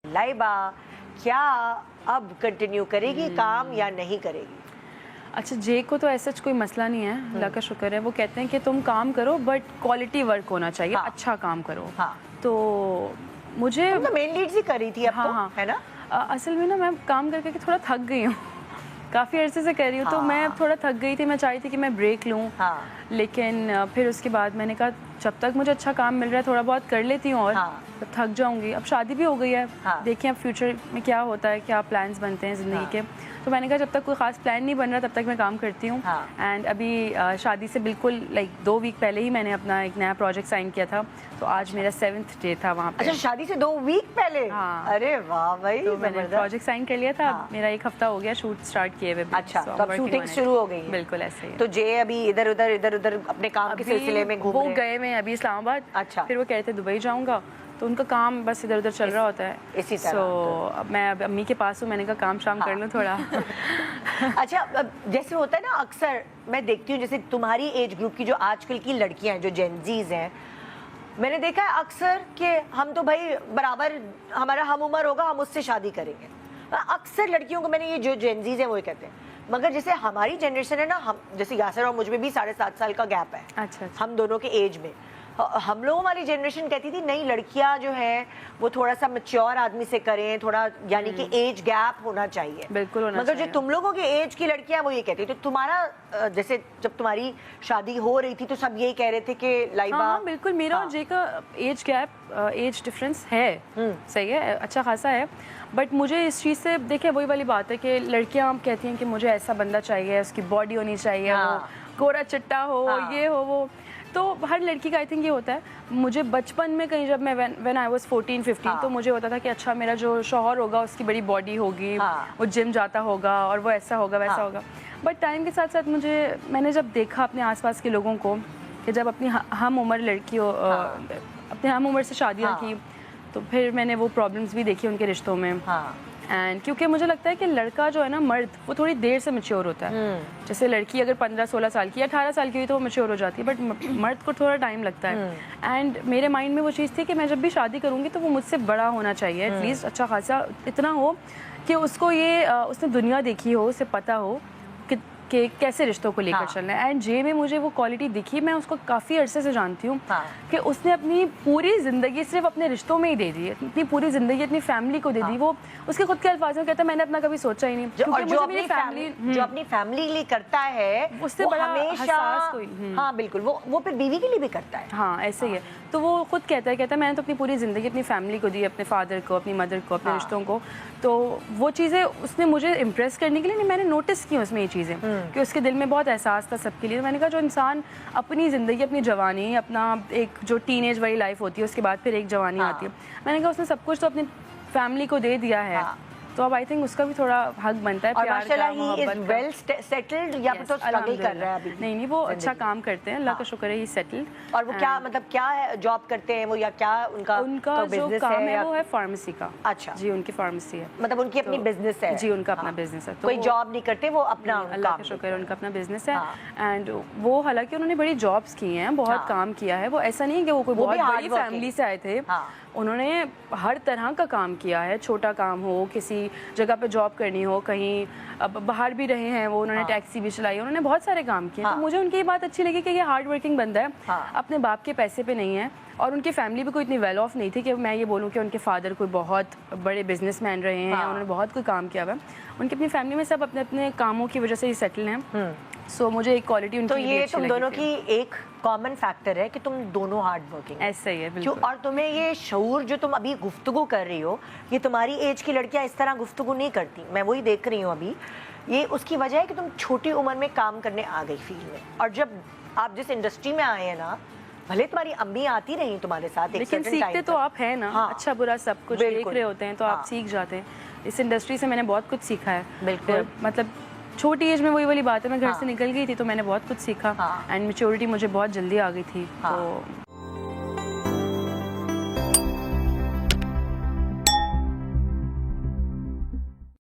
लाइबा क्या अब कंटिन्यू करेगी काम या नहीं करेगी? अच्छा, जे को तो ऐसा कोई मसला नहीं है, अल्लाह का शुक्र है। वो कहते हैं कि तुम काम करो बट क्वालिटी वर्क होना चाहिए। हाँ। अच्छा काम करो। हाँ। तो मुझे तो मेन लीड्स ही कर रही थी अब हाँ, तो, हाँ। है ना? असल में ना मैं काम करके थोड़ा थक गई हूँ काफ़ी अरसे से कर रही हूँ। तो मैं थोड़ा थक गई थी, मैं चाहती थी कि मैं ब्रेक लूँ। हाँ। लेकिन फिर उसके बाद मैंने कहा जब तक मुझे अच्छा काम मिल रहा है थोड़ा बहुत कर लेती हूँ और जब थक जाऊँगी। अब शादी भी हो गई है। देखें अब फ्यूचर में क्या होता है, क्या प्लान्स बनते हैं ज़िंदगी के। तो मैंने कहा जब तक कोई ख़ास प्लान नहीं बन रहा तब तक मैं काम करती हूँ। एंड अभी शादी से बिल्कुल 2 वीक पहले ही मैंने अपना एक नया प्रोजेक्ट साइन किया था। तो आज मेरा 7th डे था वहाँ पे। अच्छा, शादी से 2 वीक पहले? हाँ। अरे वाह भाई, तो मैंने प्रोजेक्ट साइन कर लिया था। मेरा 1 हफ्ता हो गया शूट स्टार्ट किए हुए। अच्छा, तो अब शूटिंग शुरू हो गई है? बिल्कुल ऐसे ही। तो जे अभी इधर उधर अपने काम के सिलसिले में घूम वो रहे हैं? गए मैं अभी इस्लामाबाद। अच्छा। फिर वो कह रहे थे दुबई जाऊँगा, तो उनका काम बस इधर उधर चल रहा होता है। इसी तरह। अब मैं अब अम्मी के पास हूँ, मैंने कहा काम शाम कर लूँ थोड़ा। अच्छा, अब जैसे होता है ना, अक्सर मैं देखती हूँ जैसे तुम्हारी एज ग्रुप की जो आजकल की लड़कियां हैं जो जेनजीज हैं, मैंने देखा है अक्सर कि हम तो भाई बराबर हमारा हम उम्र होगा, हम उससे शादी करेंगे। अक्सर लड़कियों को मैंने ये जो जेनजीज हैं वो ही कहते हैं। मगर जैसे हमारी जनरेशन है ना, हम जैसे यासर और मुझ में भी 7.5 साल का गैप है। अच्छा। हम दोनों के एज में हम लोगों वाली जनरेशन कहती थी नहीं, लड़कियां जो है वो थोड़ा सा मैच्योर आदमी से करें, थोड़ा यानी कि एज गैप होना चाहिए। बिल्कुल होना मगर चाहिए। जो तुम लोगों के एज की लड़कियां वो ये कहती। तो तुम्हारा जैसे जब तुम्हारी शादी हो रही थी तो सब यही कह रहे थे कि लाइबा। हाँ, बिल्कुल मेरा और जे का एज गैप, एज डिफरेंस है। सही है, अच्छा खासा है। बट मुझे इस चीज़ से देखिए वही वाली बात है कि लड़कियां कहती हैं कि मुझे ऐसा बंदा चाहिए, उसकी बॉडी होनी चाहिए, वो गोरा चिट्टा हो, ये हो वो। तो हर लड़की का आई थिंक ये होता है। मुझे बचपन में कहीं जब मैं व्हेन आई वाज 14-15 तो मुझे होता था कि अच्छा मेरा जो शौहर होगा उसकी बड़ी बॉडी होगी, वो जिम जाता होगा और वो ऐसा होगा वैसा होगा। बट टाइम के साथ साथ मैंने जब देखा अपने आसपास के लोगों को कि जब अपनी हम उम्र लड़कियों अपने हम उम्र से शादियाँ की, तो फिर मैंने वो प्रॉब्लम्स भी देखी उनके रिश्तों में। एंड क्योंकि मुझे लगता है कि लड़का जो है ना, मर्द, वो थोड़ी देर से मैच्योर होता है। जैसे लड़की अगर 15-16 साल की या 18 साल की हुई तो वो मैच्योर हो जाती है, बट मर्द को थोड़ा टाइम लगता है। एंड मेरे माइंड में वो चीज़ थी कि मैं जब भी शादी करूँगी तो वो मुझसे बड़ा होना चाहिए, एटलीस्ट अच्छा खासा इतना हो कि उसको ये उसने दुनिया देखी हो, उसे पता हो कि कैसे रिश्तों को लेकर चलना है। एंड जे में मुझे वो क्वालिटी दिखी। मैं उसको काफ़ी अरसे से जानती हूँ कि उसने अपनी पूरी ज़िंदगी सिर्फ अपने रिश्तों में ही दे दी है, अपनी पूरी ज़िंदगी अपनी फैमिली को दे दी। वो उसके खुद के अल्फाज में कहता है मैंने अपना कभी सोचा ही नहीं। जो अपनी फैमिली के लिए करता है उससे बड़ा हमेशा। हाँ बिल्कुल, वो फिर बीवी के लिए भी करता है। हाँ ऐसे ही है। तो वो खुद कहता है मैंने तो अपनी पूरी ज़िंदगी अपनी फैमिली को दी, अपने फादर को, अपनी मदर को, अपने रिश्तों को। तो वो चीज़ें उसने मुझे इम्प्रेस करने के लिए नहीं, मैंने नोटिस की उसमें ये चीज़ें कि उसके दिल में बहुत एहसास था सबके लिए। तो मैंने कहा जो इंसान अपनी ज़िंदगी, अपनी जवानी, अपना एक जो टीनेज वाली लाइफ होती है उसके बाद फिर एक जवानी आती है, मैंने कहा उसने सब कुछ तो अपनी फैमिली को दे दिया है। तो अब आई थिंक उसका भी थोड़ा हक बनता है प्यार का, मोहब्बत का। वेल सेटल्ड या फिर तो स्ट्रगल कर रहा है अभी? नहीं, वो अच्छा काम करते हैं, अल्लाह का शुक्र है, ही सेटल्ड। और वो क्या मतलब क्या है, जॉब करते हैं वो या क्या उनका जो काम है वो है फार्मेसी का। अच्छा जी, उनकी फार्मेसी है, मतलब उनकी अपनी बिजनेस है? जी, उनका अपना बिजनेस है। कोई जॉब नहीं करते, वो अपना, अल्लाह का शुक्र है, उनका अपना बिजनेस है। एंड वो हालांकि उन्होंने बड़ी जॉब्स की हैं, बहुत काम किया है। वो ऐसा नहीं है कि वो कोई बहुत बड़ी फैमिली से आए थे। उन्होंने हर तरह का काम किया है, छोटा काम हो, किसी जगह पे जॉब करनी हो, कहीं अब बाहर भी रहे हैं वो, उन्होंने टैक्सी भी चलाई, उन्होंने बहुत सारे काम किए। तो मुझे उनकी ये बात अच्छी लगी कि ये हार्ड वर्किंग बंदा है, अपने बाप के पैसे पे नहीं है। और उनकी फैमिली भी कोई इतनी वेल ऑफ नहीं थी कि मैं ये बोलूँ कि उनके फादर कोई बहुत बड़े बिजनेसमैन रहे हैं, उन्होंने बहुत कोई काम किया हुआ है। उनकी अपनी फैमिली में सब अपने अपने कामों की वजह से ही सेटल हैं। सो मुझे एक क्वालिटी उनकी तो ये तुम दोनों की एक कॉमन फैक्टर है कि तुम दोनों हार्ड वर्किंग। ऐसा ही है बिल्कुल। और तुम्हें ये शऊर जो तुम अभी गुफ्तगू कर रही हो, ये तुम्हारी एज की लड़कियां इस तरह गुफ्तगू नहीं करती, मैं वही देख रही हूँ अभी। ये उसकी वजह है कि तुम छोटी उम्र में काम करने आ गई फील्ड में, और जब आप जिस इंडस्ट्री में आए हैं ना, भले तुम्हारी अम्मी आती रही तुम्हारे साथ, लेकिन सीखते तो आप है ना। अच्छा बुरा सब कुछ देख रहे होते हैं तो आप सीख जाते हैं। इस इंडस्ट्री से मैंने बहुत कुछ सीखा है। बिल्कुल, मतलब छोटी एज में वही वाली बात है, मैं घर से निकल गई थी तो मैंने बहुत कुछ सीखा। एंड मैच्योरिटी मुझे बहुत जल्दी आ गई थी। तो